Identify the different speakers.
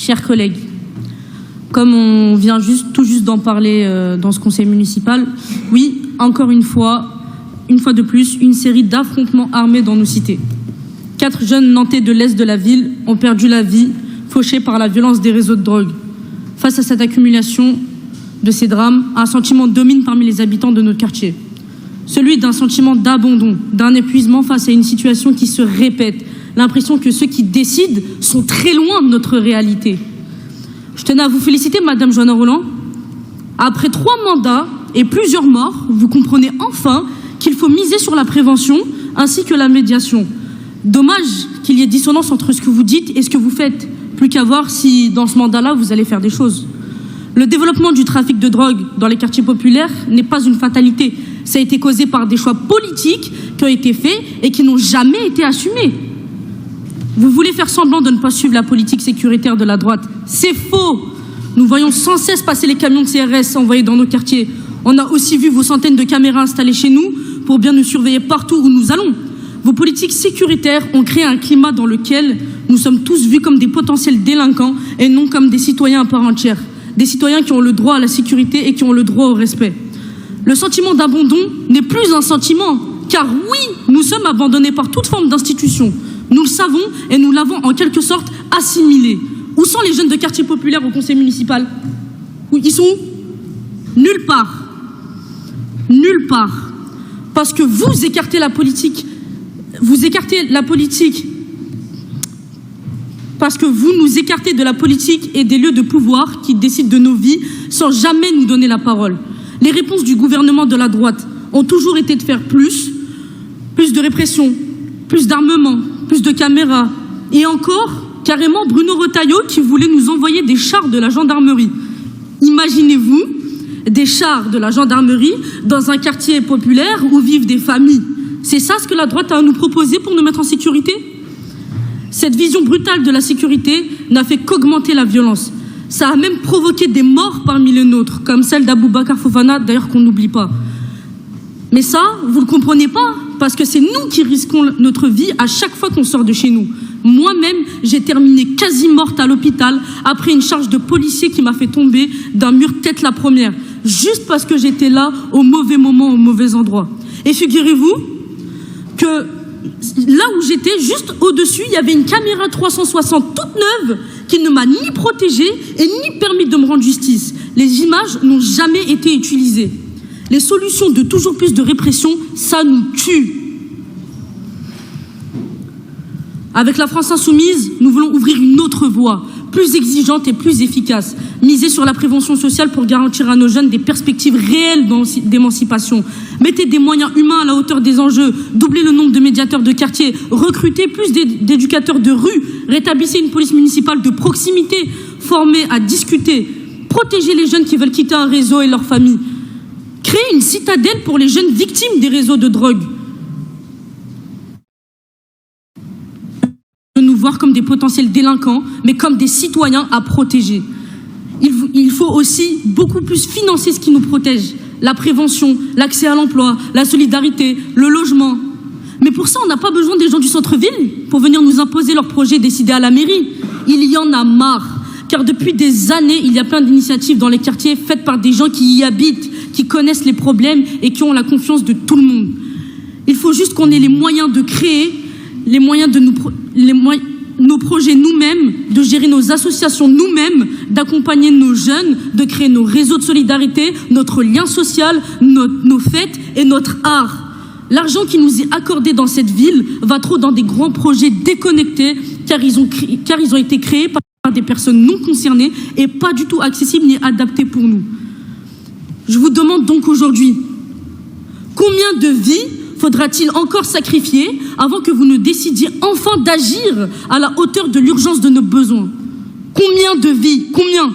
Speaker 1: Chers collègues, comme on vient tout juste d'en parler dans ce conseil municipal, oui, encore une fois de plus, une série d'affrontements armés dans nos cités. 4 jeunes nantais de l'est de la ville ont perdu la vie, fauchés par la violence des réseaux de drogue. Face à cette accumulation de ces drames, un sentiment domine parmi les habitants de notre quartier. Celui d'un sentiment d'abandon, d'un épuisement face à une situation qui se répète. L'impression que ceux qui décident sont très loin de notre réalité. Je tenais à vous féliciter, Madame Joanna Rolland. Après 3 mandats et plusieurs morts, vous comprenez enfin qu'il faut miser sur la prévention ainsi que la médiation. Dommage qu'il y ait dissonance entre ce que vous dites et ce que vous faites. Plus qu'à voir si, dans ce mandat-là, vous allez faire des choses. Le développement du trafic de drogue dans les quartiers populaires n'est pas une fatalité. Ça a été causé par des choix politiques qui ont été faits et qui n'ont jamais été assumés. Vous voulez faire semblant de ne pas suivre la politique sécuritaire de la droite. C'est faux. Nous voyons sans cesse passer les camions de CRS envoyés dans nos quartiers. On a aussi vu vos centaines de caméras installées chez nous pour bien nous surveiller partout où nous allons. Vos politiques sécuritaires ont créé un climat dans lequel nous sommes tous vus comme des potentiels délinquants et non comme des citoyens à part entière. Des citoyens qui ont le droit à la sécurité et qui ont le droit au respect. Le sentiment d'abandon n'est plus un sentiment, car oui, nous sommes abandonnés par toute forme d'institution. Nous le savons et nous l'avons en quelque sorte assimilé. Où sont les jeunes de quartier populaire au conseil municipal? Où ils sont? Nulle part. Nulle part. Parce que vous écartez la politique. Vous écartez la politique. Parce que vous nous écartez de la politique et des lieux de pouvoir qui décident de nos vies sans jamais nous donner la parole. Les réponses du gouvernement de la droite ont toujours été de faire plus de répression, plus d'armement, plus de caméras. Et encore, carrément Bruno Retailleau qui voulait nous envoyer des chars de la gendarmerie. Imaginez-vous des chars de la gendarmerie dans un quartier populaire où vivent des familles. C'est ça ce que la droite a à nous proposer pour nous mettre en sécurité? Cette vision brutale de la sécurité n'a fait qu'augmenter la violence. Ça a même provoqué des morts parmi les nôtres, comme celle d'Aboubacar Fofana, d'ailleurs qu'on n'oublie pas. Mais ça, vous ne le comprenez pas, parce que c'est nous qui risquons notre vie à chaque fois qu'on sort de chez nous. Moi-même, j'ai terminé quasi morte à l'hôpital après une charge de policier qui m'a fait tomber d'un mur tête la première, juste parce que j'étais là au mauvais moment, au mauvais endroit. Et figurez-vous que là où j'étais, juste au-dessus, il y avait une caméra 360 toute neuve qui ne m'a ni protégée et ni permis de me rendre justice. Les images n'ont jamais été utilisées. Les solutions de toujours plus de répression, ça nous tue. Avec la France Insoumise, nous voulons ouvrir une autre voie, plus exigeante et plus efficace. Miser sur la prévention sociale pour garantir à nos jeunes des perspectives réelles d'émancipation. Mettez des moyens humains à la hauteur des enjeux, doublez le nombre de médiateurs de quartier, recrutez plus d'éducateurs de rue, rétablissez une police municipale de proximité, formée à discuter, protégez les jeunes qui veulent quitter un réseau et leur famille. Créez une citadelle pour les jeunes victimes des réseaux de drogue. Nous voir comme des potentiels délinquants, mais comme des citoyens à protéger. Il faut aussi beaucoup plus financer ce qui nous protège. La prévention, l'accès à l'emploi, la solidarité, le logement. Mais pour ça, on n'a pas besoin des gens du centre-ville pour venir nous imposer leurs projets décidés à la mairie. Il y en a marre. Car depuis des années, il y a plein d'initiatives dans les quartiers faites par des gens qui y habitent, qui connaissent les problèmes et qui ont la confiance de tout le monde. Il faut juste qu'on ait les moyens de créer, les moyens de nos projets nous-mêmes, de gérer nos associations nous-mêmes, d'accompagner nos jeunes, de créer nos réseaux de solidarité, notre lien social, nos fêtes et notre art. L'argent qui nous est accordé dans cette ville va trop dans des grands projets déconnectés car ils ont été créés par des personnes non concernées et pas du tout accessibles ni adaptés pour nous. Je vous demande donc aujourd'hui, combien de vies faudra-t-il encore sacrifier avant que vous ne décidiez enfin d'agir à la hauteur de l'urgence de nos besoins? Combien de vies? Combien?